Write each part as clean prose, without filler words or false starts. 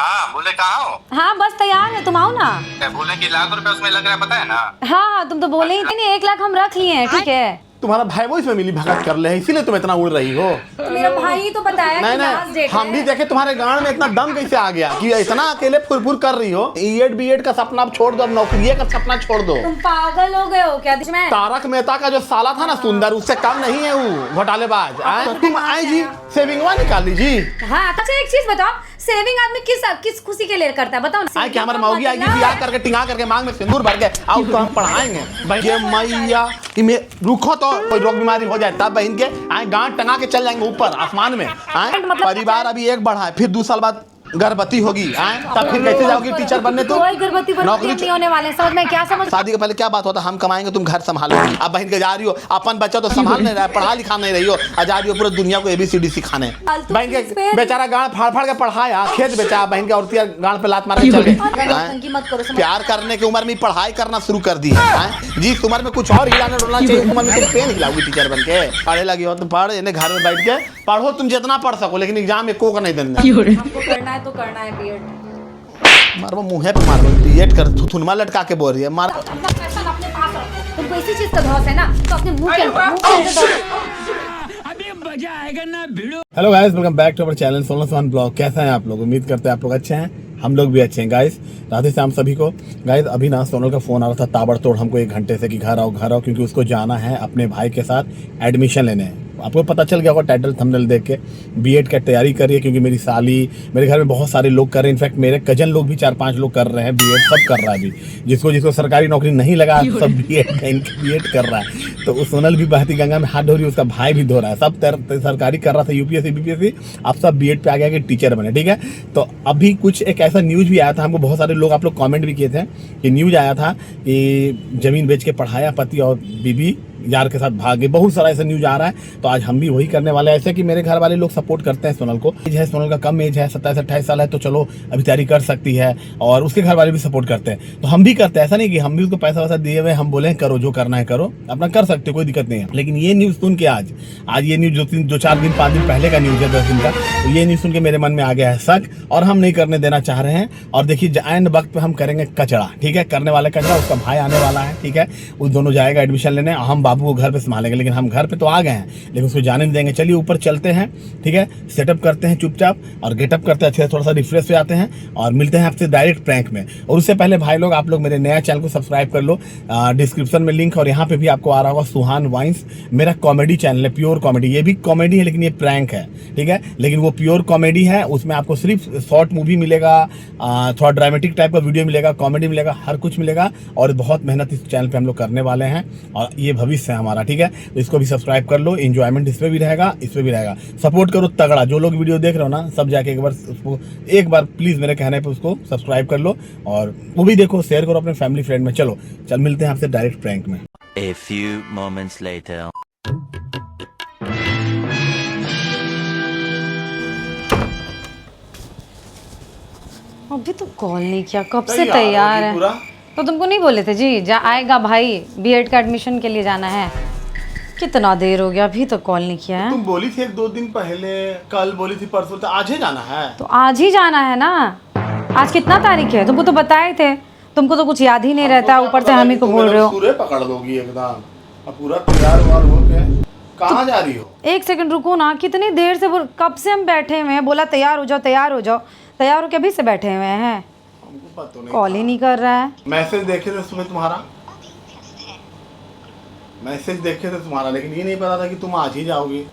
हाँ बोले कहाँ हो? हाँ बस तैयार है, तुम आओ ना। क्या बोले कि ₹1,00,000 उसमें लग रहा है, पता है ना? हाँ तुम तो बोले ही नहीं, 1 लाख हम रख लिए हैं, ठीक है। तुम्हारा भाई वो इसमें मिली भगत कर ले है, इसीलिए तुम इतना उड़ रही हो। तो मेरा भाई तो बताया कि लास्ट डेट हम भी देखे तुम्हारे गांड में इतना दम कैसे आ गया कि इतना अकेले फुरफुर कर रही हो। ईएड बीएड का सपना अब छोड़ दो, अब नौकरी का सपना छोड़ दो। तुम पागल हो गए हो क्या? मैं तारक मेहता का जो साला था ना सुंदर, उससे कम नहीं है वो घोटालेबाज। तुम आई जी सेविंग निकाल लीजिए। हाँ अच्छा एक चीज बताओ, सेविंग आदमी किस खुशी के लिए करता है बताओ ना। क्या हमारे मौगी आएगी बियाह करके टिंगा करके मांग में सिंदूर भर के आओ तो हम पढ़ाएंगे भैया मैया। इमे रुको तो कोई रोग बीमारी हो जाए तब बहन के आए गांठ टंगा के चल जाएंगे ऊपर आसमान में। परिवार अभी एक बढ़ा है, फिर 2 साल बाद गर्भवती होगी तब फिर कैसे जाओगी टीचर बनने? तो गर्भवती नहीं होने वाले, समझ में क्या समझ। शादी के पहले क्या बात होता, हम कमाएंगे तुम घर संभालोगी। अब बहन के जा रही हो, अपन बच्चा तो संभाल नहीं रहा है, पढ़ा लिखा नहीं रही हो, जा रही हो पूरी दुनिया को ABCD सिखाने। बहन के बेचारा गांड फाड़ फाड़ के पढ़ाया, खेत बेचा, बहन के औरतियां गांड पे लात मार के चल गए। प्यार करने की उम्र में पढ़ाई करना शुरू कर दी है। जिस उम्र में कुछ और हिलाना डोलना चाहिए, उम्र में तुम पेन हिलाओगी टीचर बन के। पढ़े लगी हो तो पढ़, इन्हें घर में बैठ के पढ़ो, तुम जितना पढ़ सको, लेकिन एग्जाम में कोक नहीं देना। करना है तो करना है बीएड। मारो मुंह पे मारो, बीएड कर थुथुनमा लटका के बोल रही है। मार अपना पैसा अपने पास रखो, तुमको इसी चीज का धौस है ना, तो अपने मुंह के अभी मजा आएगा ना भिड़ो। Hello guys, welcome back to our channel Sonal Sohan blog. कैसे हैं आप लोग? उम्मीद करते हैं आप लोग अच्छे हैं, हम लोग भी अच्छे हैं गाइस। राधे श्याम सभी को। गाइस अभी ना सोनल का फोन आ रहा था ताबड़तोड़ हमको 1 घंटे से कि घर आओ क्योंकि उसको जाना है अपने भाई के साथ एडमिशन लेने। आपको पता चल गया होगा टाइटल थंबनेल देख के, बीएड की तैयारी कर रही है क्योंकि मेरी साली, मेरे घर में बहुत सारे लोग कर रहे हैं। इनफैक्ट मेरे कजन लोग भी 4-5 लोग कर रहे हैं बीएड, सब कर रहा है अभी। जिसको सरकारी नौकरी नहीं लगा सब बीएड कर रहा है। तो उस सोनल भी बहती गंगा में हाथ धो रही है, उसका भाई भी धो रहा है, सब सरकारी कर रहा था, यूपीएससी बीपीएससी, अब सब बीएड पे आ गया कि टीचर बने। ठीक है, तो अभी कुछ एक ऐसा न्यूज भी आया था, हमको बहुत सारे लोग आप लोग कमेंट भी किए थे कि न्यूज आया था कि जमीन बेच के पढ़ाया पति और बीबी यार के साथ भागे। बहुत सारा ऐसा न्यूज आ रहा है, तो आज हम भी वही करने वाले हैं। ऐसे कि मेरे घर वाले लोग सपोर्ट करते हैं सोनल को। एज है सोनल का कम एज है, 27-28 साल है, तो चलो अभी तैयारी कर सकती है, और उसके घर वाले भी सपोर्ट करते हैं, तो हम भी करते हैं। ऐसा नहीं कि हम भी उसको पैसा वैसा दिए हुए हम बोले करो जो करना है करो, अपना कर सकते हो, कोई दिक्कत नहीं है। लेकिन ये न्यूज सुन के आज ये न्यूज जो 4 दिन 5 दिन पहले का न्यूज है, 10 दिन का, तो ये न्यूज सुन के मेरे मन में आ गया है शक, और हम नहीं करने देना चाह रहे हैं। और देखिए एंड वक्त पे हम करेंगे कचड़ा। ठीक है, करने वाले कचड़ा, उसका भाई आने वाला है। ठीक है, उस दोनों जाएगा एडमिशन लेने, हम बाबू को घर पे संभालेंगे। लेकिन हम घर पे तो आ गए हैं, लेकिन उसको जाने नहीं देंगे। चलिए ऊपर चलते हैं, ठीक है, सेटअप करते हैं चुपचाप और गेटअप करते हैं अच्छे से, थोड़ा सा रिफ्रेश हो जाते हैं और मिलते हैं आपसे डायरेक्ट प्रैंक में। और उससे पहले भाई लोग, आप लोग मेरे नया चैनल को सब्सक्राइब कर लो, डिस्क्रिप्शन में लिंक, और यहाँ पे भी आपको आ रहा होगा सुहान वाइन्स, मेरा कॉमेडी चैनल है, प्योर कॉमेडी। ये भी कॉमेडी है लेकिन ये प्रैंक है, ठीक है, लेकिन वो प्योर कॉमेडी है। उसमें आपको सिर्फ शॉर्ट मूवी मिलेगा, थोड़ा ड्रामेटिक टाइप का वीडियो मिलेगा, कॉमेडी मिलेगा, हर कुछ मिलेगा। और बहुत मेहनत इस चैनल पे हम लोग करने वाले हैं, और ये भविष्य है हमारा। ठीक है, तो इसको भी सब्सक्राइब कर लो, एंजॉयमेंट इस पे भी रहेगा, इस पे भी रहेगा। सपोर्ट करो तगड़ा, जो लोग वीडियो देख रहे हो ना, सब जाके एक बार प्लीज मेरे कहने पे उसको सब्सक्राइब कर लो, और वो भी देखो, शेयर करो अपने फैमिली फ्रेंड में। चलो मिलते हैं आपसे डायरेक्ट प्रैंक में। A few moments later. अभी तो कॉल नहीं किया, कब से तैयार है? तो तुमको नहीं बोले थे जी आएगा भाई, बीएड का एडमिशन के लिए जाना है। कितना देर हो गया, अभी तो कॉल नहीं किया है। तुम बोली थी 1-2 दिन पहले, कल बोली थी, परसों, तो आज ही जाना है। तो आज ही जाना है ना। आज कितना तारीख है? तुमको तो बताए थे, तुमको तो कुछ याद ही नहीं रहता, ऊपर से हम ही को बोल रहे हो। पूरे पकड़ लोगी एकदम, अब पूरा तैयार हो के कहाँ जा रही हो? 1 सेकंड रुको ना, कितनी देर से कब से हम बैठे हुए हैं, बोला तैयार हो जाओ तैयार हो जाओ, तैयार होके अभी से बैठे हुए हैं, कॉल ही नहीं कर रहा है। मैसेज देखे थे सुबह तुम्हारा, मैसेज देखे थे तुम्हारा, लेकिन ये नहीं पता था कि तुम आज ही जाओगी।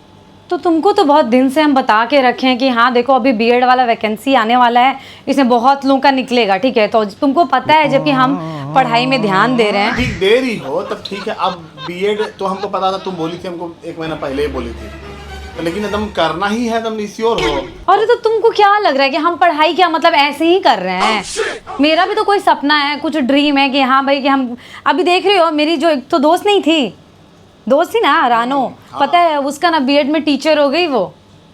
तो तुमको तो बहुत दिन से हम बता के रखे हैं कि हाँ देखो अभी बीएड वाला वैकेंसी आने वाला है, इसमें बहुत लोगों का निकलेगा। ठीक है, तो तुमको पता है जबकि हम पढ़ाई में ध्यान दे रहे हैं। ठीक दे रही हो तब ठीक है। अब बीएड तो हमको पता था, तुम बोली थी हमको 1 महीना पहले ही बोली थी, तो लेकिन एकदम करना ही है, एकदम श्योर हो। अरे तो तुमको क्या लग रहा है कि हम पढ़ाई क्या मतलब ऐसे ही कर रहे हैं? मेरा भी तो कोई सपना है, कुछ ड्रीम है कि हाँ भाई कि हम, अभी देख रहे हो मेरी जो एक तो दोस्त नहीं थी, दोस्त थी ना रानो, हाँ। पता है उसका ना बीएड में टीचर हो गई वो,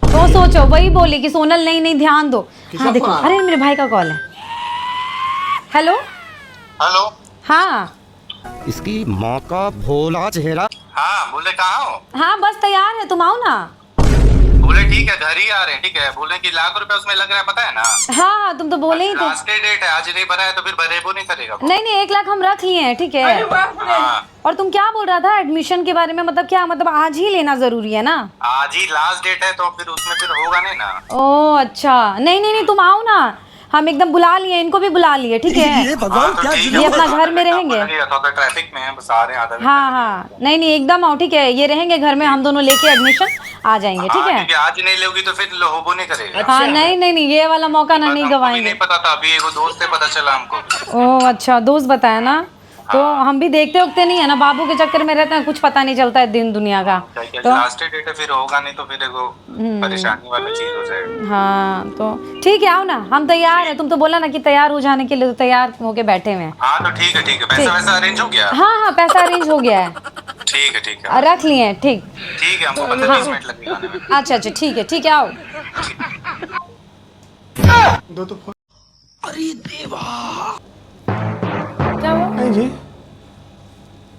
तो सोचो वही बोली कि सोनल नहीं ध्यान दो। हाँ देखो, अरे मेरे भाई का कॉल है। हेलो हेलो, हाँ इसकी माँ का भोला चेहरा। हाँ बोले कहाँ हो? हाँ बस तैयार है, तुम आओ ना। बोले ठीक ठीक है, घर ही आ रहे हैं, ठीक है। बोले कि लाख रुपए उसमें लग रहा है, पता है ना। हाँ हाँ, तुम तो बोले ही थे। लास्ट डेट है, आज नहीं भरा है तो फिर भरेबो नहीं करेगा वो। नहीं नहीं, 1 लाख हम रख लिए हैं, ठीक है। हाँ, और तुम क्या बोल रहा था एडमिशन के बारे में, मतलब क्या, मतलब आज ही लेना जरूरी है ना? आज ही लास्ट डेट है तो फिर उसमें फिर होगा नहीं ना। ओह अच्छा, नहीं नहीं नहीं, तुम आओ ना, हम एकदम बुला लिए, इनको भी बुला लिए, ठीक है। हाँ, तो ठीक है, ये अपना वो घर में आधा रहेंगे। घंटा थोड़ा ट्रैफिक में है, बस आ रहे हैं, आधा घंटा हाँ हाँ, नहीं नहीं एकदम आओ, ठीक है। ये रहेंगे घर में, हम दोनों लेके एडमिशन आ जाएंगे, ठीक हाँ, है। क्योंकि आज नहीं लोगी तो फिर होबो नहीं करेगा। हाँ नहीं नहीं नहीं, ये वाला मौका ना नहीं हमको भी गवाएंगे। नहीं पता था, अभी एगो दोस्त से पता चला हमको। ओह अच्छा, दोस्त बताया ना। तो हम भी देखते उगते नहीं है ना, बाबू के चक्कर में रहते हैं, कुछ पता नहीं चलता है दिन दुनिया का। तो लास्ट डेट है, फिर होगा नहीं तो फिर एगो परेशानी वाली चीज हो जाएगी। हाँ तो ठीक है, आओ ना, हम तैयार हैं। तुम तो बोला ना कि तैयार हो जाने के लिए, तो तैयार होके बैठे हुए हैं। हाँ तो ठीक है, ठीक है। पैसा वैसा अरेंज हो गया? हाँ हाँ, पैसा अरेंज हो गया है, ठीक है, ठीक है, रख लिए हैं, ठीक। ठीक है। हमको 15-20 मिनट लगेगा आने में। अच्छा अच्छा, ठीक है ठीक है, आओ। दो तो फोन। क्या हुआ? नहीं जी,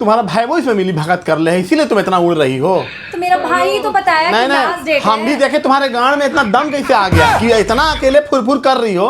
तुम्हारा भाई वो इसमें मिली भगत कर ले है, इसीलिए तुम इतना उड़ रही हो। तो मेरा भाई ही तो बताया नहीं कि लास्ट नहीं, डेट हम भी है। देखे तुम्हारे गांड में इतना दम कैसे आ गया कि इतना अकेले फुरफुर कर रही हो।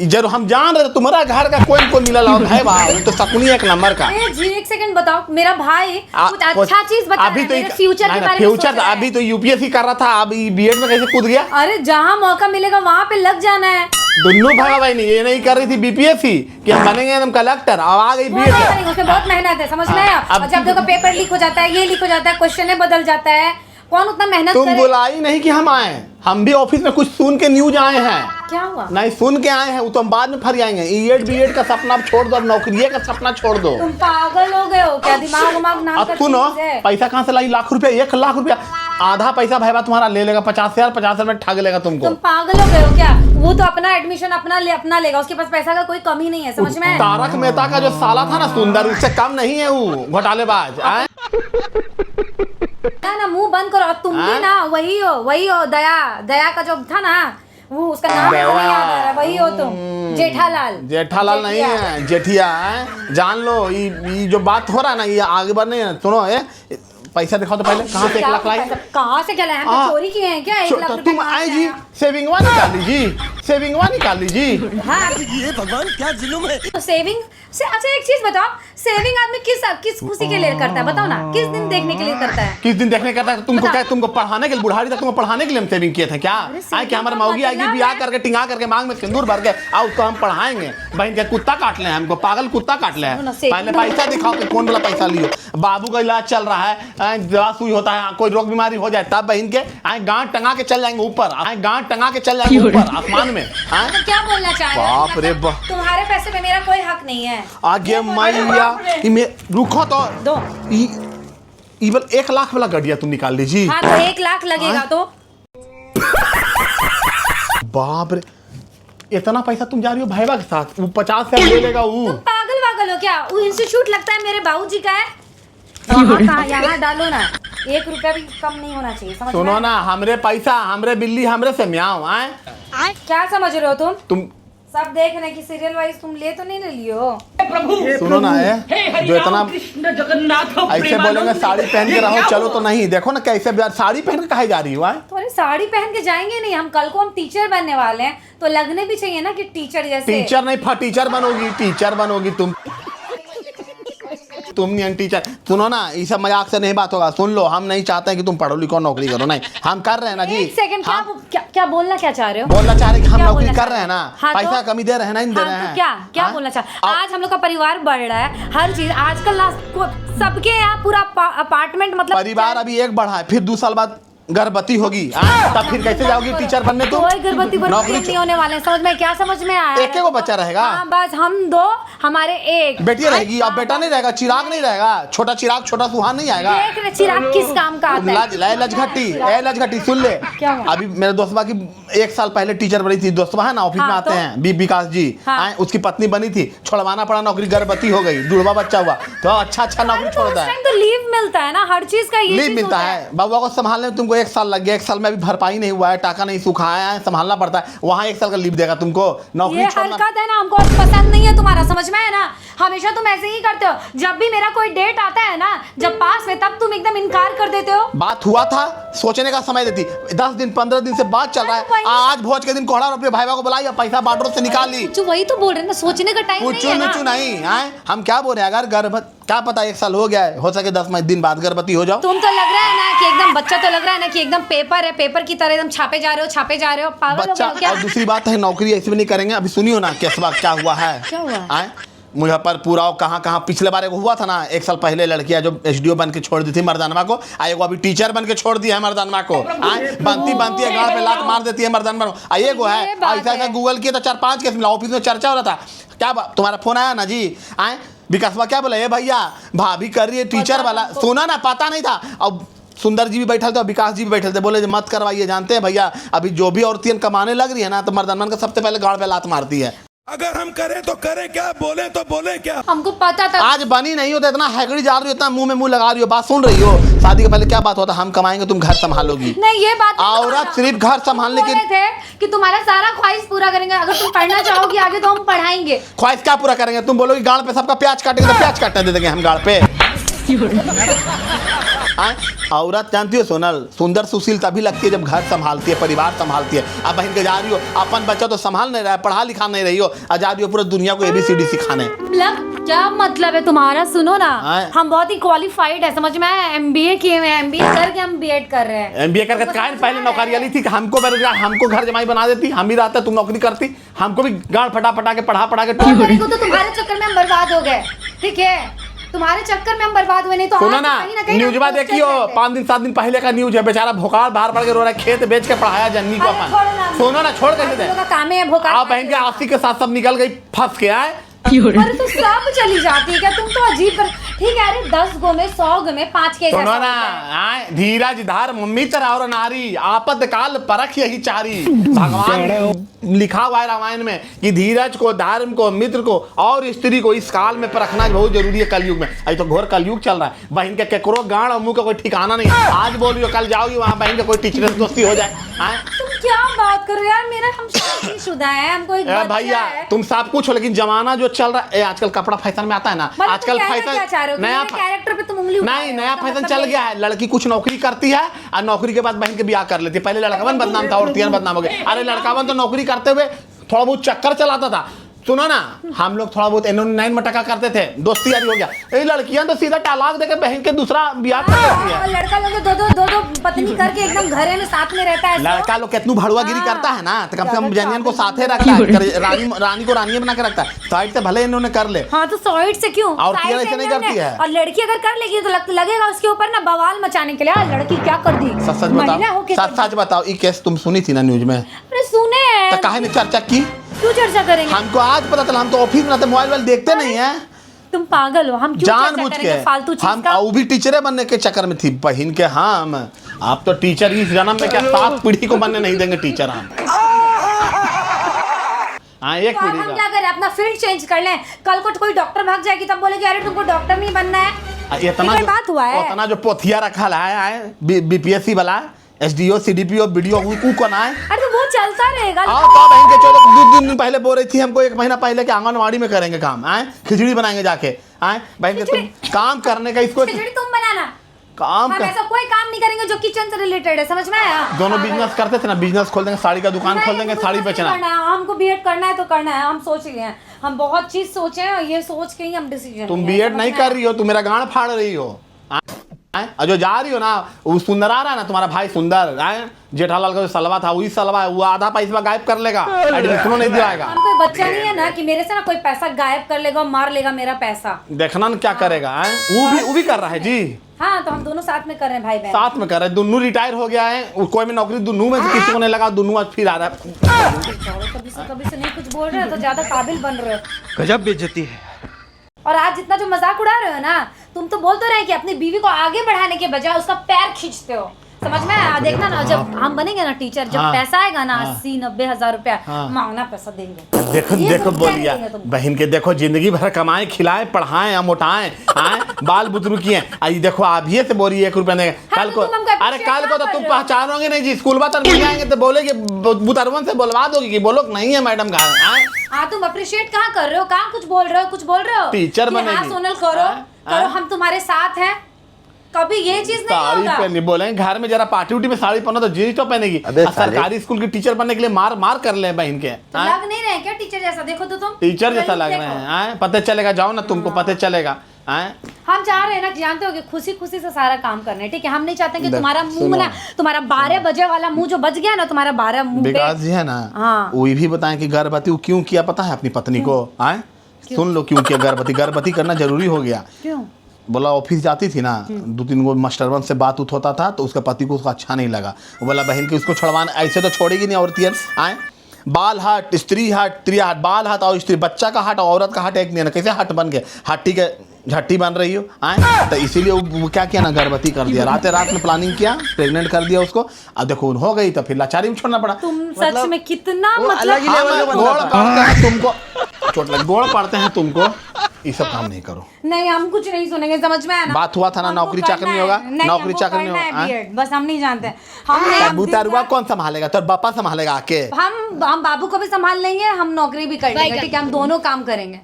जरूर हम जान रहे तुम्हारा घर का कोई को मिला लाओ है वाह, तो शकुनी एक नंबर का। ए जी, एक सेकंड बताओ, मेरा भाई कुछ कुछ- अच्छा चीज बता अभी तो मेरे फ्यूचर के बारे में फ्यूचर सोच रहा है। अभी तो यूपीएससी कर रहा था, अब बीएड में कैसे कूद गया? अरे जहाँ मौका मिलेगा वहाँ पे लग जाना है। दोनों भाई बहन ये नहीं कर रही थी बीपीएससी कि हम बनेंगे एकदम कलेक्टर, अब आ गई वो नहीं बीएड। करेंगे, उसमें बहुत मेहनत है, समझ में आया? अब- और जब देखो पेपर लीक हो जाता है, ये लीक हो जाता है, क्वेश्चन बदल जाता है, कौन उतना मेहनत तुम करे? बुलाई नहीं कि हम आए, हम भी ऑफिस में कुछ सुन के न्यूज आए हैं। क्या हुआ? नहीं सुन के आए हैं, वो तो हम बाद में फर आएंगे। ईएड बीएड का सपना अब छोड़ दो, अब नौकरी का सपना छोड़ दो। तुम पागल हो गए हो क्या? दिमाग उमाग नाम का अब सुनो, चीज है। पैसा कहाँ से लाई? लाख रुपया, 1 लाख रुपया। आधा पैसा भाईबा तुम्हारा ले लेगा, 50,000, 50 रुपए ठग लेगा तुमको। तुम पागल हो गए हो क्या? वो तो अपना एडमिशन अपना लेगा, उसके पास पैसा का कोई कमी नहीं है, समझ में आया? तारक मेहता का जो साला था ना सुंदर, उससे कम नहीं है वो घोटालेबाज। आए? ना मुंह बंद करो। अब तुम भी ना वही हो दया का जो था ना, वो उसका नाम नहीं याद आ रहा, वही हो तुम, जेठालाल। जेठालाल नहीं है, जेठिया है। जान लो, ये जो बात हो रहा है ना, ये आगे बढ़ने। सुनो, पैसा दिखाओ तो पहले, कहाँ से 1 लाख लाई? कहाँ से क्या लाया? हम चोरी किए हैं क्या? 1 लाख रुपए तुम कहाँ आए से जी, आया? सेविंगवा निकाल लीजिए, सेविंगवा निकाल लीजिए। हाँ ये भगवान क्या जुल्म है। तो सेविंग से, अच्छा एक चीज बताओ, सेविंग आदमी किस खुशी के लिए करता है, बताओ ना, किस दिन देखने के लिए करता है? किस दिन देखने का था? तुमको क्या, तुमको पढ़ाने के लिए, बुढ़ारी तक तुमको पढ़ाने के लिए हम सेविंग किए थे क्या? आए कि हमारे मौगी आएगी, ब्याह करके टिंगा करके मांग में सिंदूर भर के आओ, उसको हम पढ़ाएंगे। बहन के कुत्ता काट ले, हमको पागल कुत्ता काट ले। पहले पैसा दिखाओ कि कौन वाला पैसा लियो। बाबू का इलाज चल रहा है, दवा सुई होता है, कोई रोग बीमारी हो जाए तब बहन के आए गांठ टंगा के चल जाएंगे ऊपर, आए गांठ टंगा के चल जाएंगे ऊपर आसमान में। तो क्या बोलना चाह रहे हो? बाप रे बाप, तुम्हारे पैसे में मेरा कोई हक नहीं है। आगे मैया रुको तो दो। इवन 1 लाख वाला गड्डिया तुम निकाल लीजिए। हाँ तो 1 लाख लगेगा तो। बाप रे, इतना पैसा तुम जा रही हो भाईबा के साथ? वो 50,000 ले लेगा वो। तुम पागल वागल हो क्या? वो इंस्टीट्यूट लगता है मेरे बाबूजी का है, वहाँ कहाँ, यहाँ डालो ना, 1 रुपया भी कम नहीं होना चाहिए, समझ में सुनो आया? ना, हमरे पैसा, हमरे बिल्ली, हमरे से म्याऊं। आए क्या समझ रहे हो तुम? तुम सब देख रहे हैं कि सीरियल वाइज तुम ले तो नहीं ले लियो। सुनो ना, जो इतना ऐसे बोलेंगे साड़ी पहन के रहो चलो, तो नहीं। देखो ना कैसे साड़ी पहन के कहे जा रही हो? तो अरे साड़ी पहन के जाएंगे नहीं हम, कल को हम टीचर बनने वाले हैं, तो लगने भी चाहिए ना कि टीचर जैसे। टीचर नहीं, टीचर बनोगी, टीचर बनोगी तुम नहीं टीचर। सुनो ना, ये सब मजाक से नहीं बात होगा। सुन लो, हम नहीं चाहते हैं कि तुम पढ़ो लिखो नौकरी करो, नहीं, हम कर रहे हैं ना जी। एक सेकंड, क्या बोलना क्या चाह रहे हो? बोलना चाह रहे हैं कि हम क्या नौकरी बोलना कर चाह रहे हैं ना, हाँ, पैसा तो? कमी दे रहे हैं ना, इन दे रहे हाँ, हैं। तो क्या हाँ? बोलना चाह, आज हम लोग का परिवार बढ़ रहा है, हर चीज आजकल सबके यहाँ पूरा अपार्टमेंट, मतलब परिवार अभी एक बढ़ा है, फिर 2 साल बाद गर्भवती होगी, तब फिर कैसे जाओगी टीचर बनने तुम? कोई गर्भवती नहीं होने वाले हैं, समझ में क्या? समझ में आया? एक को बच्चा रहेगा। हाँ, बस हम 2, हमारे 1 बेटी रहेगी, अब बेटा नहीं रहेगा, चिराग नहीं रहेगा, छोटा चिराग, छोटा सुहान नहीं आएगा। देख रहे चिराग किस काम का आता है? लजघटी सुन ले। क्या हुआ? अभी मेरे दोस्तबा की 1 साल पहले टीचर बनी थी, दोस्तबा है ना ऑफिस में हाँ, आते तो? हैं, विकास जी। हाँ। उसकी पत्नी बनी थी, छोड़वाना पड़ा, नौकरी, गर्भवती हो गई, जुड़वा बच्चा हुआ, तो अच्छा नौकरी छोड़ता है। तो लीव मिलता है ना, हर चीज का ये लीव चीज मिलता होता है। बाबुआ को संभालने में तुमको 1 साल लग गया, 1 साल में अभी भरपाई नहीं हुआ है, टाका नहीं सूखा है, संभालना पड़ता है। वहाँ 1 साल का लीव देगा तुमको, नौकरी ये छोड़ना। हरकत है ना, हमको पसंद नहीं है तुम्हारा, समझ में है ना? हमेशा तुम ऐसे ही करते हो, जब भी मेरा कोई डेट आता है ना, जब पास में, तब तुम एकदम इनकार कर देते हो। बात हुआ था सोचने का समय देती। 10 दिन 15 दिन से बात चल रहा है, आज भोज के दिन कोहड़ा और अपने भाई को बुलाई, पैसा बाटरो से निकाल ली। जो वही तो बोल रहे हैं ना, सोचने का टाइम नहीं है ना। कुछ नहीं है, हम क्या बोल रहे हैं, अगर गर्भवती क्या पता 1 साल हो गया है, हो सके 10 दिन बाद गर्भवती हो जाओ। तुम तो लग रहा है ना कि एकदम बच्चा, तो लग रहा है ना कि एकदम पेपर है, पेपर की तरह एकदम छापे जा रहे हो पागल हो बच्चा। गए हो क्या? और दूसरी बात है, नौकरी ऐसे भी नहीं करेंगे। अभी सुनियो ना केसवा क्या हुआ है। क्या हुआ? मुजफ्फरपुर और कहाँ पिछले बार एगो हुआ था ना, 1 साल पहले लड़कियां जो एसडीओ बन के छोड़ दी थी मर्दानवा को, एगो अभी टीचर बन के छोड़ दिया है मर्दानवा को। बनती है गाँव पे लात मार देती है मर्दानवा को। एगो है ऐसा गूगल किया तो 4-5 केस मिला, ऑफिस में चर्चा हो रहा था। क्या तुम्हारा फोन आया ना जी? विकासवा क्या बोला, भैया भाभी कर रही है टीचर वाला, सुना ना, पता नहीं था। अब सुंदर जी भी बैठल थे और विकास जी भी बैठल थे, बोले मत करवाइए, जानते हैं भैया अभी जो भी औरतियन कमाने लग रही है ना, तो मर्दानवा का सबसे पहले गाड़ पे लात मारती है। अगर हम करें तो करें क्या, बोले तो बोले क्या। हमको पता था। आज बनी नहीं हो तो इतना हैगड़ी जा रही हो, इतना मुंह में मुंह लगा रही हो, बात सुन रही हो। शादी के पहले क्या बात होता, हम कमाएंगे तुम घर संभालोगी। नहीं ये बात औरत सिर्फ घर संभालने के थे कि तुम्हारा सारा ख्वाहिश पूरा करेंगे, अगर तुम पढ़ना चाहोगी आगे तो हम पढ़ाएंगे। ख्वाहिश क्या पूरा करेंगे? तुम बोलोगी गाड़ पे सबका प्याज काटेंगे तो प्याज काटने दे देंगे हम गाड़ पे। औरत जानती हो सोनल, सुंदर सुशील तभी लगती है जब घर संभालती है, परिवार संभालती है। अब बहन के जा रही हो, अपन बच्चा तो संभाल नहीं रहा है, पढ़ा लिखा नहीं रही हो, जा रही हो पूरा दुनिया को ABCD सिखाने। क्या मतलब है तुम्हारा? सुनो ना, हम बहुत ही क्वालिफाइड है, समझ में आया? MBA किए हुए हैं, MBA करके हम BEd कर रहे हैं। MBA करके पहले नौकरी वाली थी, हमको बेरोजगार, हमको घर जमाई बना देती, हम ही रहते तुम नौकरी करती, हमको भी गाड़ फटा के पढ़ा के तो तुम्हारे चक्कर में हम बर्बाद हो गए, ठीक है? तुम्हारे चक्कर में हम बर्बाद हुए, नहीं तो सुनो ना, न्यूज़ में देखियो 5 दिन 7 दिन पहले का न्यूज़ है, बेचारा भोकाल बाहर पड़ के रो रहा है, खेत बेच के पढ़ाया जन्नी को अपन। सुनो ना, छोड़ कैसे दे, काम है भोकाल। आप बहन के आस्ती के साथ सब निकल गई, फंस के आए। अरे तो सब चली जाती है क्या? तुम तो अजीब ठीक है। अरे 10 गो में 100 गो में 5 के। सुनो ना, धीरज धार मम्मी तरह और नारी, आपद काल परख यही चारी। भगवान लिखा हुआ है रामायण में कि धीरज को, धर्म को, मित्र को और स्त्री को इस काल में परखना बहुत जरूरी है कलयुग में। अभी तो घोर कलयुग चल रहा है, बहन के केकरो गाड़ और मुंह का कोई ठिकाना नहीं। आज बोलियो कल जाओगी वहाँ बहन के कोई टीचर से दोस्ती हो जाए। तुम क्या बात कर रहे हो यार? मेरा हम शादीशुदा है, हमको एक बच्चा भैया है। तुम सब कुछ हो, लेकिन जमाना जो चल रहा है आजकल, कपड़ा फैशन में आता है ना, आजकल फैशन नया कैरेक्टर पे तुम उंगली नहीं, नया फैशन चल गया है। लड़की कुछ नौकरी करती है और नौकरी के बाद बहन के ब्याह कर लेती है। पहले लड़कावन बदनाम था, औरतियन बदनाम हो गए। अरे लड़कावन तो नौकरी करते हुए थोड़ा बहुत चक्कर चलाता था। सुनो ना, हम लोग थोड़ा बहुत 9 मटका करते थे, दोस्ती यारी हो गया। ये लड़कियां तो सीधा तलाक देके बहन के दूसरा ब्याह कर लेती है। लड़का लोग दो पत्नी करके एकदम घरे में साथ में रहता है। लड़का लोग कितनू भड़ुआगिरी करता है ना, तो कम से कम जनियन को साथे रखता है, रानी को रानी बना के रखता है। साइड से भले इन्होंने कर ले। हाँ तो साइड से क्यों? और ऐसे नहीं करती है। और लड़की अगर कर लेगी तो लगेगा उसके ऊपर ना बवाल मचाने के लिए। लड़की क्या कर दी? सच बताओ, ये केस तुम सुनी थी ना न्यूज में? अरे सुने, तो काहे ने चर्चा की? क्यों चर्चा करेंगे? हमको आज पता चला, हम तो ऑफिस में मोबाइल देखते नहीं है। तुम पागल हो, हम क्यों जानबूझ के फालतू चीज हम का? वो भी टीचरे बनने के चक्कर में थी बहन के। हम आप तो टीचर इस जन्म में क्या 7 पीढ़ी को बनने नहीं देंगे टीचर हम। हाँ, एक तो पीढ़ी हम का। क्या करें, अपना फील्ड चेंज कर लें। कल को कोई डॉक्टर भाग जाएगी तब बोलेगी अरे तुमको डॉक्टर नहीं बनना है। इतना बात हुआ है, उतना जो पोथिया रखा है BPSC वाला, SDO CDPO BDO को ना है। अरे तो वो चलता रहेगा। तो बहन के 2 दिन पहले बोल रही थी हमको, 1 महीना पहले कि आंगनवाड़ी में करेंगे काम, खिचड़ी बनाएंगे जाके। बहन के तुम काम करने का, इसको खिचड़ी तुम बनाना, काम हम ऐसा कोई काम नहीं करेंगे जो किचन से रिलेटेड है, समझ में आया? दोनों बिजनेस करते थे ना, बिजनेस खोल देंगे, साड़ी का दुकान खोल देंगे, साड़ी बेचना। हमको BEd करना है तो करना है, हम सोच लिए हैं, हम बहुत चीज सोचे हैं, ये सोच के ही हम डिसीजन। तुम BEd नहीं कर रही हो, तुम मेरा गांड फाड़ रही हो। और जो जा रही हो ना, वो सुंदर आ रहा है ना, तुम्हारा भाई सुंदर, जेठालाल का जो सलवा था वही सलवा है, वो आधा पैसा गायब कर लेगा, एडमिशन नहीं दिलाएगा। हम कोई बच्चा नहीं है ना कि मेरे से ना कोई पैसा गायब कर लेगा, मार लेगा मेरा पैसा। देखना ना क्या करेगा। वो भी कर रहा है जी। हाँ तो हम दोनों साथ में कर रहे हैं, भाई बहन साथ में कर रहे हैं, दोनों रिटायर हो गया है, कोई में नौकरी दोनों में से किसी को नहीं लगा, दोनों आज फिर आ रहा है। कभी से नहीं कुछ बोल रहे हो तो ज्यादा काबिल बन रहे हो। गजब बेइज्जती है। और आज जितना जो मजाक उड़ा रहे हो ना, तुम तो बोल तो रहे कि अपनी बीवी को आगे बढ़ाने के बजाय उसका पैर खींचते हो, समझ में आया? देखना ना, जब हम बनेंगे ना टीचर, जब पैसा आएगा ना 80-90 हजार रुपया, मांगना पैसा देंगे। देखो बोलिया बहन के, देखो जिंदगी भर कमाए, खिलाए, पढ़ाए, मोटाए, बाल बुतरू किए, देखो अभी से बोली 1 रुपया देंगे कल को। अरे कल को तो तुम पहचानोगे नहीं जी, स्कूल बात नहीं आएंगे तो बोलेगे, बुतरवन से बोलवा दोगे कि बोलो नहीं है मैडम का। हाँ तुम अप्रिशिएट कहाँ कर रहे हो, कहाँ कुछ बोल रहे हो, कुछ बोल रहे हो? टीचर बनेगी। हाँ सोनल करो, हम तुम्हारे साथ हैं। कभी ये चीज नहीं साड़ी होगा। पहननी बोलेंगे घर में जरा पार्टी उटी में साड़ी पहनो तो जीन्स तो पहनेगी। अबे और सरकारी स्कूल की टीचर बनने के लिए मार मार कर ले बहन के। तो लग नहीं रहे क्या टीचर जैसा? देखो तो तुम टीचर जैसा लग रहे हैं। पता चलेगा, जाओ ना, तुमको पता चलेगा। हम चाह रहे हैं ना, जानते हो कि खुशी खुशी से सारा काम करने, ठीक है? हम नहीं चाहते कि तुम्हारा मुंह सुनो। ना, तुम्हारा 12 बजे वाला मुंह जो बच गया ना, तुम्हारा 12 मुंह पे। विकास जी है ना, हाँ। वो भी बताएं कि गर्भवती क्यों किया पता है अपनी पत्नी को? सुन लो क्यों किया गर्भवती। गर्भवती करना जरूरी हो गया। क्यों? बोला ऑफिस जाती थी ना, 2-3 गो मास्टरवन से बात उत होता था तो उसका पति को उसका अच्छा नहीं लगा। वो बोला बहन की उसको छुड़वाना, ऐसे तो छोड़ेगी नहीं औरतियन। बाल हट, स्त्री हट, त्रिया हट, बाल हट और स्त्री, बच्चा का हट और औरत का हट एक नहीं है ना। कैसे हट बन गए? हट्टी के झट्टी बन रही हो। तो इसीलिए वो क्या किया ना, गर्भवती कर दिया। रात में प्लानिंग किया, प्रेग्नेंट कर दिया उसको। अब देखो हो गई तो फिर लाचारी में छोड़ना पड़ा। तुम सच में कितना अलग ही लेवल का गोड़ बंदा था। पड़ते हैं तुमको, चोट लग, गोड़ पड़ते हैं तुमको, ये सब काम नहीं करो। नहीं, हम कुछ नहीं सुनेंगे, समझ में आया ना? बात हुआ था ना, हमको नौकरी करना चाकरी नहीं है। होगा, नहीं, नौकरी हमको चाकरी नहीं करना है होगा। बीएड, बस हम नहीं जानते। हम बूतारुआ कौन संभालेगा? तो बापा संभालेगा आके। हम बाबू को भी संभाल लेंगे, हम नौकरी भी कर लेंगे, ठीक है? हम दोनों काम करेंगे।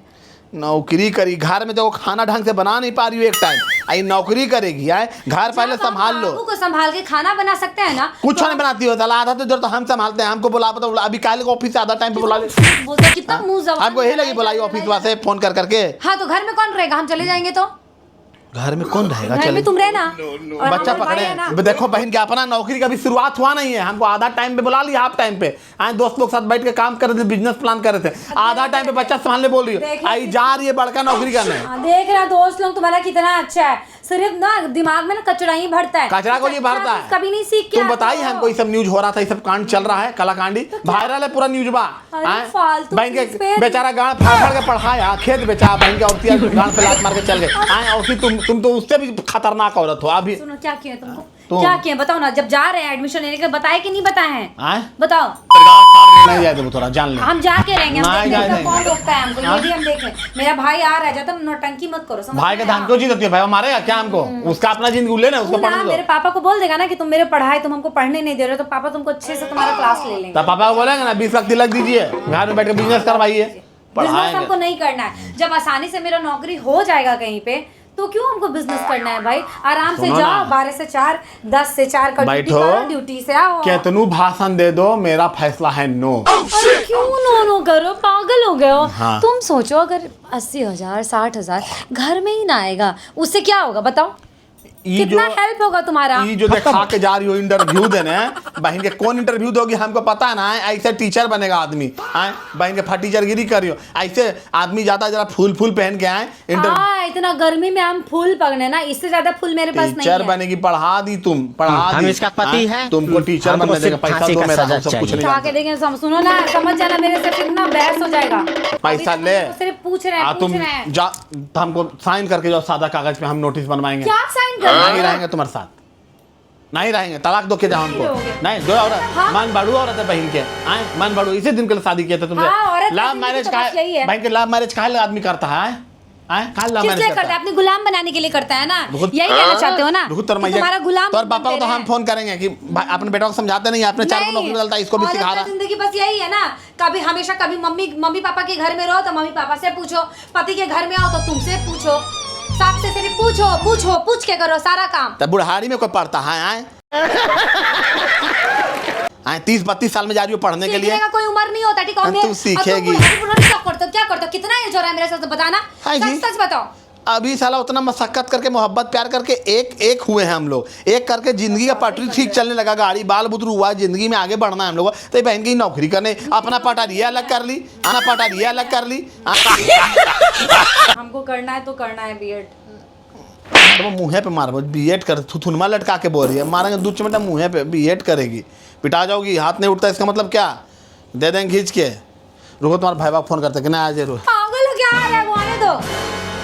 नौकरी करी, घर में तो वो खाना ढंग से बना नहीं पा रही हो एक टाइम, आई नौकरी करेगी। घर पहले जब हम संभाल लो। बाबू को संभाल के खाना बना सकते हैं ना। कुछ नहीं बनाती हो, आधा तो जरूर तो हम संभालते हैं। हमको बुला तो अभी काले को ऑफिस से आधा टाइम पे बुला ले। बोलते कितना मुंह जबान हमको यही लगी बुलाई ऑफिस वाले फोन कर करके। हाँ, तो घर में कौन रहेगा? हम चले जाएंगे तो घर में कौन रहेगा? घर चले में तुम रहना और बच्चा हमारे भाई पकड़े। है ना। देखो बहन क्या अपना नौकरी का भी शुरुआत हुआ नहीं है। हमको आधा टाइम पे बुला लिया, हाफ टाइम पे आए दोस्त लोग साथ बैठ के काम कर रहे थे, बिजनेस प्लान कर रहे थे। आधा टाइम पे बच्चा संभालने बोल रही हो, आई जा रही है बड़का नौकरी करने। देख रहा दोस्त लोग तुम्हारा कितना अच्छा है, सिर्फ ना दिमाग में ना कचरा ही भरता है। कचरा को नहीं भरता है। कभी नहीं सीख के तुम बताइए हमको, ये सब न्यूज हो रहा था, ये सब कांड चल रहा है, कलाकांडी वायरल है पूरा न्यूज बा। फालतू बहन के चीज पे- बेचारा गाड़ फाड़ फाड़ के पढ़ाया, खेत बेचा, बहन के औरतिया गाड़ पे लात मार के चल गए। आए और फिर तुम तो उससे भी खतरनाक औरत हो अभी। सुनो, क्या किया तुमको? तुम- क्या किया बताओ ना। जब जा रहे हैं एडमिशन लेने के, बताए कि नहीं बताए हैं? आए बताओ। नहीं जाए तो थोड़ा जान ले। हम जाके रहेंगे, हम नहीं, देखेंगे नहीं, कौन रोकता है हमको, ये भी हम देखें। मेरा भाई आ रहा है, जाता नौटंकी मत करो, समझ भाई का में आया? धान क्यों जीतती है? भाई मारेगा क्या हमको? उसका अपना जिंदगी ले ना, उसको तू ना पढ़ने मेरे दो। पापा को बोल देगा ना कि तुम मेरे पढ़ाई, तुम हमको पढ़ने नहीं दे रहे हो, तो पापा तुमको अच्छे से तुम्हारा क्लास ले लेंगे। तब पापा को बोलेंगे ना 20 लाख तिलक दीजिए, घर में बैठ के बिजनेस करवाइए, बिजनेस हमको पढ़ाएंगे। नहीं करना है। जब आसानी से मेरा नौकरी हो जाएगा कहीं पे, तो क्यों हमको बिजनेस करना है भाई? आराम से सुनो जाओ, ना। 12 से 4, 10 से 4 का ड्यूटी बैठो। करो, ड्यूटी से आओ। केतनु भाषण दे दो, मेरा फैसला है नो। अरे क्यों नो करो? पागल हो गए हो? हाँ। तुम सोचो, अगर 80,000 60,000 घर में ही ना आएगा, उससे क्या होगा बताओ? ये कितना हेल्प होगा तुम्हारा? ये जो दिखा के जा रही हो इंटरव्यू देने, बहन के कौन इंटरव्यू दोगी हमको पता है ना। ऐसे टीचर बनेगा आदमी, आए बहन के टीचरगिरी करियो। ऐसे आदमी जाता जरा फूल पहन के आए हाँ, इतना गर्मी में हम फूल पकड़े ना, इससे ज्यादा फूल मेरे पास नहीं टीचर है। बनेगी। पढ़ा दी तुम, पढ़ा हम दी। इसका पति हाँ, हैं। तुमको टीचर हमको बनने देगा, सिर्फ पैसा फांसी दो का मेरा, सजा हम सब कुछ चाहिए। नहीं खा के देखें, सुनो ना, समझ जाना, मेरे से फिर ना बहस हो जाएगा। पैसा अभी ले। तो सिर्फ पूछ रहे हैं, तुम पूछ रहे हैं। जा, तो हमको साइन करके जाओ सादा कागज पे, हम नोटिस बनवाएंगे। क्या साइन करना नहीं है? रहेंगे तुम्हारे साथ, नहीं रहेंगे, तलाक दो के जाओ हमको। रहोगे। नहीं दो औरत, हाँ। मन बढ़ू औरत है बहन के, आए मन बढ़ू, इसी दिन के लिए शादी किया था तुमसे। हाँ, औरत का लव जिंदगी मैरिज तो का बस यही है। बहन के लव मैरिज का आदमी करता है, आए कहाँ लव किस मैरिज लिए करता है? अपनी गुलाम बनाने के लिए करता है ना, यही कहना चाहते हो ना? कि तुम्हारा गुलाम तो पापा को बनते तो हम रहे। फोन करेंगे कि भाई अपने बेटा को समझाते नहीं, आपने 4 को नौकरी डालता है, इसको भी औरत सिखा का रहा। जिंदगी बस यही है ना, कभी हमेशा कभी मम्मी पापा के घर में रहो तो मम्मी पापा से पूछो, पति के घर में आओ तो तुमसे पूछो, सबसे सिर्फ पूछ के करो सारा काम। तब बुढ़ारी में कोई पढ़ता है? आए 30-32 साल में जा रही हो पढ़ने के लिए। सीखने का कोई उम्र नहीं होता, ठीक है? तू सीखेगी। क्या करते हो? कितना एज हो रहा है मेरे साथ बताना, हाँ जी। सच बताओ। अभी साला उतना मशक्कत करके, मोहब्बत प्यार करके एक हुए हैं हम लोग, एक करके जिंदगी का पटरी ठीक चलने लगा, गाड़ी बाल बुतरू हुआ, जिंदगी में आगे बढ़ना है हम लोग। तो बहन की नौकरी करने, अपना पटारिया अलग कर ली, हमको करना है तो करना है बीएड। तो मुँहे पे मारो, बीएड कर, थुथुनमा लटका के बोल रही है, मारेंगे 2 चिमटा मुँहे पे, बीएड करेगी, पिटा जाओगी, हाथ नहीं उठता, इसका मतलब क्या? दे देंगे खींच के। रुको तुम्हारे भाई बाप फोन करते कि ना आज जरूर। पागल हो क्या? आ रहा है वो, आने दो।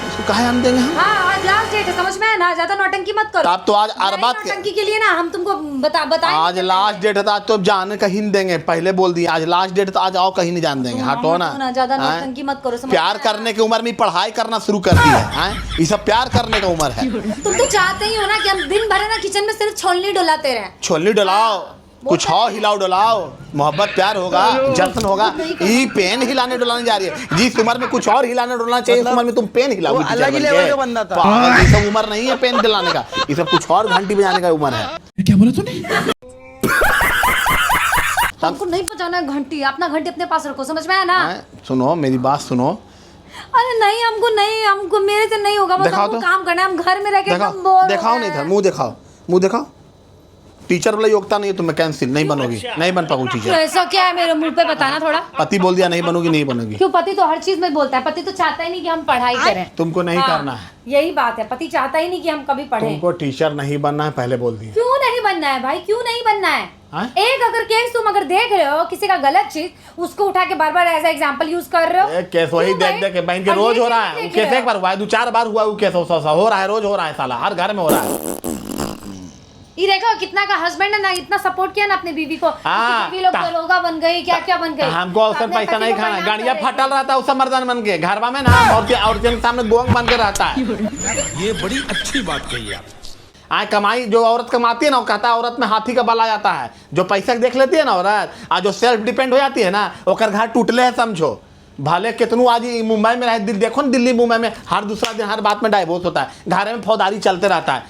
इसको कहे हम देंगे हम? हाँ, आज लास्ट डेट है, समझ में है ना? ज्यादा नौटंकी मत करो। अब तो आज अरबात के, नौटंकी के लिए ना हम तुमको बताएंगे। आज लास्ट डेट है तो आज तो जाने कहीं नहीं देंगे, पहले बोल दिए आज लास्ट डेट है तो आज आओ कहीं नहीं जाने देंगे। हटो ना, ज्यादा हाँ? नौटंकी मत करो, समझ प्यार में आया? करने की उम्र में पढ़ाई करना शुरू कर दी है, हाँ? ये सब प्यार करने का उम्र है। तुम तो चाहते ही हो ना कि हम दिन भर है ना किचन में सिर्फ छोलनी डुलाते रहे। छोलनी डलाओ, कुछ और हिलाओ डुलाओ, मोहब्बत प्यार होगा, जश्न होगा। ये पेन हिलाने डुलाने जा रही है। जिस उम्र में कुछ और हिलाने डुलाना चाहिए उस उम्र में तुम पेन हिलाओगी। अलग ही लेवल का बंदा था। ये सब उम्र नहीं है पेन हिलाने का, ये सब कुछ और घंटी बजाने का उम्र है। क्या बोला तूने? हमको नहीं बजाना है घंटी, अपना घंटी अपने पास रखो, समझ में आया ना? सुनो मेरी बात सुनो। अरे नहीं, हमको मेरे से नहीं होगा, बस हमको काम करना है, हम घर में रह के एकदम बोर हो दिखाओ गए नहीं हैं। था, मुंह दिखाओ। टीचर वाला योग्यता नहीं है तुम्हें, कैंसिल, नहीं बनोगी, नहीं बन पाओगी तो टीचर। ऐसा क्या है मेरे मुंह पे बताना थोड़ा। पति बोल दिया नहीं बनोगी, नहीं बनोगी। क्यों? पति तो हर चीज में बोलता है, पति तो चाहता ही नहीं कि हम पढ़ाई करें। तुमको नहीं हाँ, करना है, यही बात है, पति चाहता ही नहीं कि हम कभी पढ़ें। तुमको टीचर नहीं बनना है, पहले बोल दिया। क्यों नहीं बनना है भाई, क्यों नहीं बनना है? हाँ? एक अगर केस तुम अगर देख रहे हो किसी का गलत चीज, उसको उठा के बार बार एज एग्जाम्पल यूज कर रहे हो। एक केस वही क्यों देख भाई? देख के बहन के अब रोज ये हो रहा केस है। वो देख केस रहे एक बार हुआ है, 2-4 बार हुआ है, वो केस हो रहा है, रोज हो रहा है साला, हर घर में हो रहा है। ये देखो कितना का हस्बैंड है ना, इतना सपोर्ट किया ना अपने बीवी को। हाँ, बीवी लोग दरोगा बन गई, क्या क्या बन गई। हमको अवसर अपने पैसा पति नहीं को खाना, बदनाम गाड़ियाँ कर रहे फटल रहता है उस मर्दान बन के, घरवा में ना और के सामने गोंग बन के रहता है। ये बड़ी अच्छी बात कही आप। कमाई जो औरत कमाती है ना, वो कहता है औरत में हाथी का बल आ जाता है। जो पैसा देख लेती है ना औरत, आज जो सेल्फ डिपेंड हो जाती है ना, ओकर घर टूटले है समझो। भले कितनू आज मुंबई में रहे, देखो ना दिल्ली मुंबई में हर दूसरा दिन हर बात में डाइवोर्स होता है, घर में फौजदारी चलते रहता है।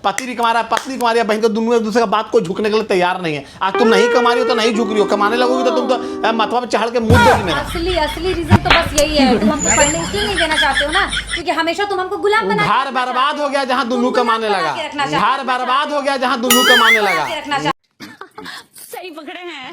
पति भी कमा रहा है, पत्नी कमा रही है, बहन तो दोनों एक दूसरे का बात को झुकने के लिए तैयार नहीं है। आज तुम नहीं कमा रही हो तो नहीं झुक रही हो, कमाने लगोगी तो तुम तो मतवा पे चढ़ के मुंह दोगी मेरा। असली रीजन तो बस यही है, तुम हमको पढ़ने इसलिए नहीं देना चाहते हो ना, क्योंकि हमेशा तुम हमको गुलाम बना घर बर्बाद हो गया जहाँ दोनों कमाने लगा, घर बर्बाद हो गया जहाँ दोनों कमाने लगा। सही पकड़े हैं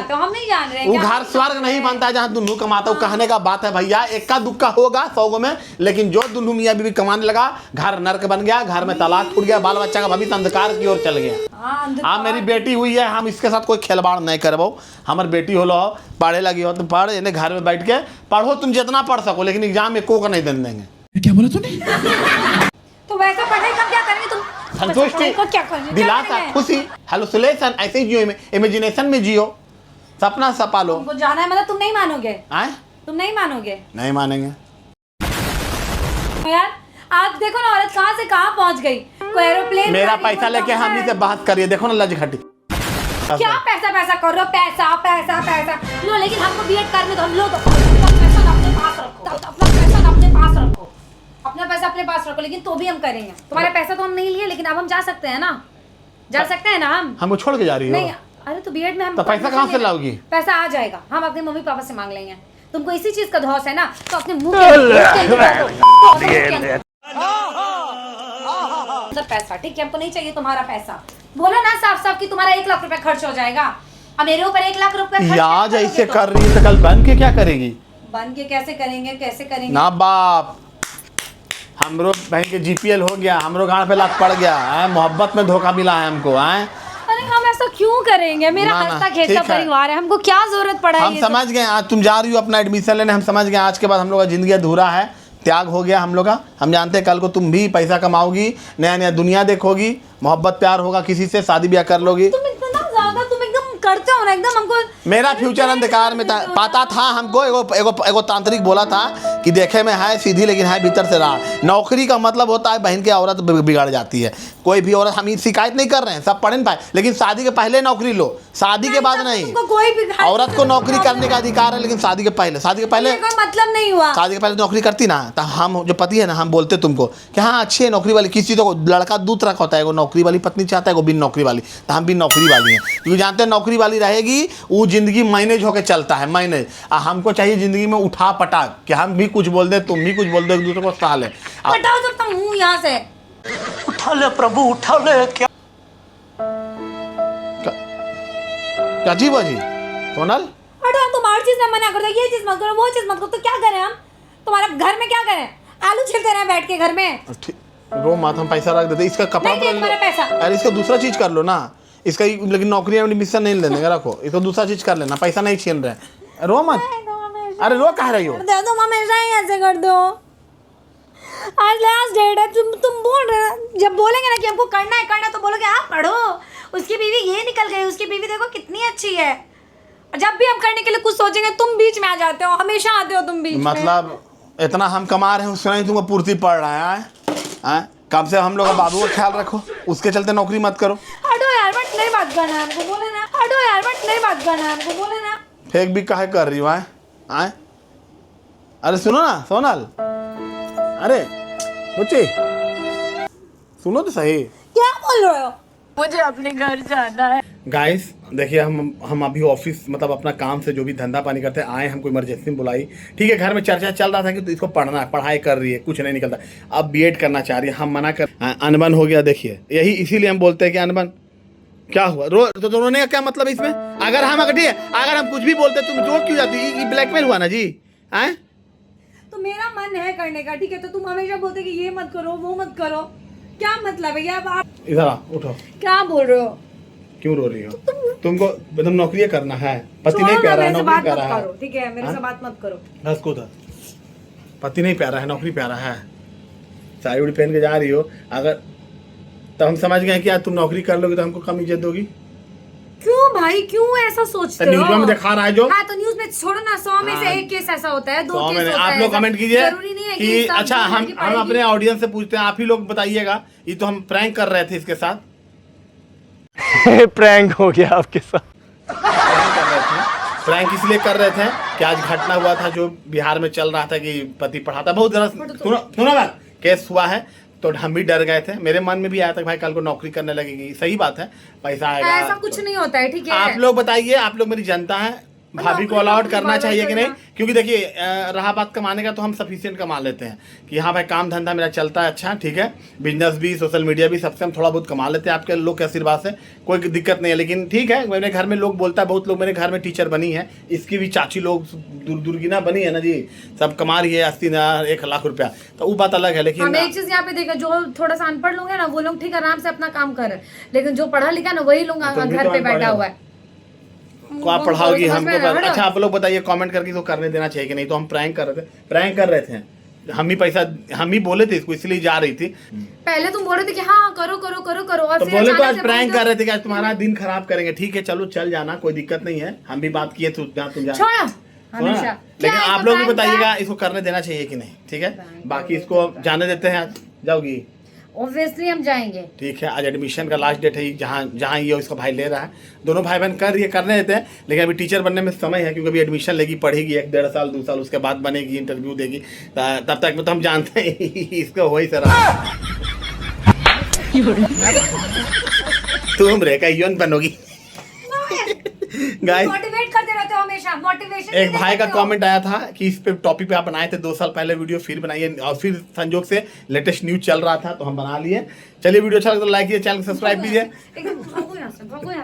तो हम नहीं जान रहे वो घर स्वर्ग नहीं बनता जहाँ दुनू कमाता। वो कहने का बात है भैया, एक्का दुक्का होगा 100 में, लेकिन जो दुनू मियाँ बीवी कमाने लगा, घर नर्क बन गया, घर में तलाक फूट गया, बाल बच्चा का भविष्य अंधकार की ओर चल गया। हाँ मेरी बेटी हुई है, हम इसके साथ कोई खिलवाड़ नहीं करबो। हमारी बेटी हो लो, पढ़े लगी हो तो पढ़, इन्हें घर में बैठ के पढ़ो, तुम जितना पढ़ सको, लेकिन एग्जाम में को नहीं देने देंगे। क्या बोला तूने? तो वैसा पढ़ाई कब क्या करेंगे तुम? संतुष्टि, क्या करेंगे? दिलासा, खुशी, हेलुसिनेशन, ऐसे ही जियो, इमेजिनेशन में जियो, सपना सपा लो। तुमको जाना है मतलब तुम नहीं मानोगे? आए? तुम नहीं मानोगे? नहीं मानेंगे यार आप देखो ना, औरत कहाँ से कहाँ पहुँच गई। कोई एरोप्लेन, मेरा पैसा लेके हम ही से बहस करिए, देखो ना लज घटी। क्या पैसा कर रहे हो? पैसा लो, लेकिन हमको बीएड करने दो, हम लोग अपना पैसा अपने पास रखो, अपना पैसा अपने पास रखो, लेकिन तो भी हम करेंगे। तुम्हारा पैसा तो हम नहीं लिए, लेकिन अब हम जा सकते हैं ना, हम हमको छोड़ के जा रही हो? नहीं, अरे तो बीएड में हम तो पैसा कहाँ से लाओगी? पैसा आ जाएगा, हम अपने मम्मी पापा से मांग लेंगे। तुमको इसी चीज का धौस है ना, तो अपने मुंह के पैसा, ठीक है? हमको नहीं चाहिए तुम्हारा पैसा। बोलो ना साफ साफ कि तुम्हारा 1 लाख रुपए खर्च हो जाएगा, अब मेरे ऊपर 1 लाख रुपए आज ऐसे कर रही है तो कल बन के क्या करेगी? बन के कैसे करेंगे ना बाप, हमरो बहन के जीपीएल हो गया, हमरो गांव पे लात पड़ गया है, मोहब्बत में धोखा मिला है हमको। अरे हम ऐसा क्यों करेंगे? मेरा हंसता खेलता परिवार है, हमको क्या जरूरत पड़ा है? हम समझ गए, आज तुम जा रही हो अपना एडमिशन लेने, हम समझ गए आज के बाद हम लोग का जिंदगी अधूरा है, त्याग हो गया हम लोग का। हम जानते हैं कल को तुम भी पैसा कमाओगी, नया नया दुनिया देखोगी, मोहब्बत प्यार होगा किसी से, शादी ब्याह कर लोगी। तुम इतना ज्यादा तुम एकदम करते हो ना, एकदम हमको मेरा फ्यूचर अंधकार में था, पता था हमको। एगो तांत्रिक बोला था कि देखे में है सीधी लेकिन है भीतर से राह। नौकरी का मतलब होता है बहन की औरत बिगड़ जाती है। कोई भी औरत, हम शिकायत नहीं कर रहे हैं, सब पढ़े पाए, लेकिन शादी के पहले नौकरी लो, शादी के बाद नहीं। कोई भी औरत को नौकरी करने का अधिकार है, लेकिन शादी के पहले कोई मतलब नहीं हुआ। शादी के पहले नौकरी करती ना, तो हम जो पति है ना, हम बोलते तुमको कि हाँ अच्छी है नौकरी वाली। किसी तो लड़का दो तरह का होता है, वो नौकरी वाली पत्नी चाहता है, वो बिन नौकरी वाली, तो हम बिन नौकरी वाली हैं। क्योंकि जानते हैं नौकरी वाली रहेगी वो जिंदगी मैनेज होकर चलता है, मैनेज। हमको चाहिए जिंदगी में उठा पटाक, कि हम भी कुछ बोल दे, तुम भी कुछ बोल दो, एक दूसरे को साल है। हटाओ जब तक मुंह यहाँ से, उठा ले प्रभु, उठा ले। क्या जी बाजी सोनल, हटाओ। तुम हर चीज में मना कर दो, ये चीज मत करो, वो चीज मत करो, तो क्या करें हम? तुम्हारे घर में क्या करें? आलू छिलते रहे बैठ के घर में? रो मत, हम पैसा रख देते, इसका कपड़ा नहीं तुम्हारा पैसा। अरे इसका दूसरा चीज कर लो ना, इसका लेकिन नौकरी में एडमिशन नहीं लेने का, रखो, इसको दूसरा चीज कर लेना, पैसा नहीं छीन रहे। रो मत, अरे रो कह रही हो? दे दो, हमेशा ही ऐसे कर दो। आज लास्ट डेट है, तुम बोल रहे हो, जब बोलेंगे ना कि हमको करना है तो बोलोगे हाँ पढ़ो, उसकी बीवी ये निकल गई, उसकी बीवी देखो कितनी अच्छी है। जब भी हम करने के लिए कुछ सोचेंगे तुम बीच में आ जाते हो, हमेशा आते हो तुम बीच में। मतलब इतना हम कमा रहे हैं उसका नहीं तुमको पूर्ति पड़ रहा है? कम से हम लोग बाबू का ख्याल रखो, उसके चलते नौकरी मत करो। हटो यार, बट नहीं बात करना है हमको, बोले ना हटो यार, बट नहीं बात करना है हमको, बोले ना। फेक भी काहे कर रही हो आए? अरे सुनो ना सोनल, अरे बच्चे सुनो तो सही। क्या बोल रहे हो? मुझे अपने घर जाना है। गाइस देखिए, हम अभी ऑफिस मतलब अपना काम से जो भी धंधा पानी करते हैं आए, हमको इमरजेंसी में बुलाई। ठीक है, घर में चर्चा चल रहा था कि तो इसको पढ़ना है, पढ़ाई कर रही है, कुछ नहीं निकलता। अब बीएड करना चाह रही है, हम मना कर, अनबन हो गया। देखिए यही इसीलिए हम बोलते हैं कि अनबन क्या हुआ, तो रोने का क्या मतलब इसमें? अगर हम अगर हम कुछ भी बोलते तुम रो क्यों जाती? ये ब्लैकमेल हुआ ना जी। आए तो मेरा मन है करने का, ठीक है, तो तुम हमेशा बोलते कि ये मत करो वो मत करो, क्या मतलब है ये? अब आप इधर आ, उठो। क्या बोल रहे हो? क्यों रो रही हो? तुमको एकदम नौकरी करना है, पति नहीं छोड़ो ना, प्यारा है, मेरे से नौकरी बात प्यारा मत है। करो, ठीक है, मेरे से बात मत करो। बस को था, पति नहीं प्यारा है, नौकरी प्यारा है। साड़ी उड़ी पहन के जा रही हो, अगर तब हम समझ गए कि यार तुम नौकरी कर लोगे तो हमको कम इज्जत दोगी। क्यों भाई, क्यों ऐसा सोचते हो? न्यूज में दिखा रहा है जो। हाँ, तो न्यूज में छोड़ो ना, 100 में से एक केस ऐसा होता है, 2 तो केस मैंने होता है। आप लोग कमेंट कीजिए जरूरी नहीं है कि सब अच्छा बोलने हम की पड़ेगी। अपने ऑडियंस से पूछते हैं, आप ही लोग बताइएगा। ये तो हम प्रैंक कर रहे थे इसके साथ। प्रैंक हो गया आपके साथ। प्रैंक इसलिए कर रहे थे कि आज घटना हुआ था जो बिहार में चल रहा था कि पति पढ़ाता, बहुत जरा सुनो बात, केस हुआ है तो हम भी डर गए थे। मेरे मन में भी आया था भाई कल को नौकरी करने लगेगी, सही बात है, पैसा आएगा। ऐसा कुछ नहीं होता है, ठीक है। आप लोग बताइए, आप लोग मेरी जनता है, भाभी को अलाउड करना चाहिए कि नहीं? क्योंकि देखिए रहा बात कमाने का, तो हम सफिशिएंट कमा लेते हैं कि हाँ भाई काम धंधा मेरा चलता है अच्छा, ठीक है, बिजनेस भी, सोशल मीडिया भी, सबसे हम थोड़ा बहुत कमा लेते हैं आपके लोग के आशीर्वाद से, कोई दिक्कत नहीं है। लेकिन ठीक है, मेरे घर में लोग बोलता है, बहुत लोग मेरे घर में टीचर बनी है, इसकी भी चाची लोग दुर्गिना बनी है ना जी, सब कमा रही है 80,000 1,00,000 रुपया, तो वो बात अलग है। लेकिन हम एक चीज यहाँ पे देखा, जो थोड़ा सा अनपढ़ लोग हैं ना, वो लोग ठीक आराम से अपना काम कर रहे हैं, लेकिन जो पढ़ा लिखा ना वही लोग घर पे बैठा हुआ है। को आप पढ़ाओगी हमको अच्छा आप लोग बताइए कमेंट करके इसको करने देना चाहिए कि नहीं? तो हम प्रैंक कर रहे थे, हम ही पैसा, हम ही बोले थे इसको, इसलिए जा रही थी। पहले तुम बोल रहे थे कि हाँ करो करो करो करो, और तो फिर बोले तो अचानक आज से प्रैंक बोल कर रहे थे कि आज तुम्हारा दिन खराब करेंगे। ठीक है चलो चल जाना, कोई दिक्कत नहीं है, हम भी बात किए तुम जा। छोड़ो हमेशा। लेकिन क्या आप इसको लोग भी prank बताइएगा इसको करने देना चाहिए कि नहीं? ठीक है, बाकी इसको जाने देते हैं। आज जाओगी? ऑब्वियसली हम जाएंगे। ठीक है, आज एडमिशन का लास्ट डेट है, जहाँ ये उसका भाई ले रहा है, दोनों भाई बहन कर रही है, करने देते हैं। लेकिन अभी टीचर बनने में समय है, क्योंकि अभी एडमिशन लेगी, पढ़ेगी 1 1.5 साल 2 साल, उसके बाद बनेगी, इंटरव्यू देगी, तब तक तो हम जानते हैं इसका हो ही सरा तुम रे कहीं बनोगी। गाइस मोटिवेट करते रहते हो हमेशा, मोटिवेशन। एक भाई का कमेंट आया था कि इस पे टॉपिक पे आप बनाए थे 2 साल पहले वीडियो, फिर बनाइए, और फिर संजोग से लेटेस्ट न्यूज चल रहा था तो हम बना लिए। चलिए वीडियो अच्छा लगा तो लाइक कीजिए, चैनल को सब्सक्राइब कीजिए। एकदम भागो यहाँ से, भागो यहाँ से।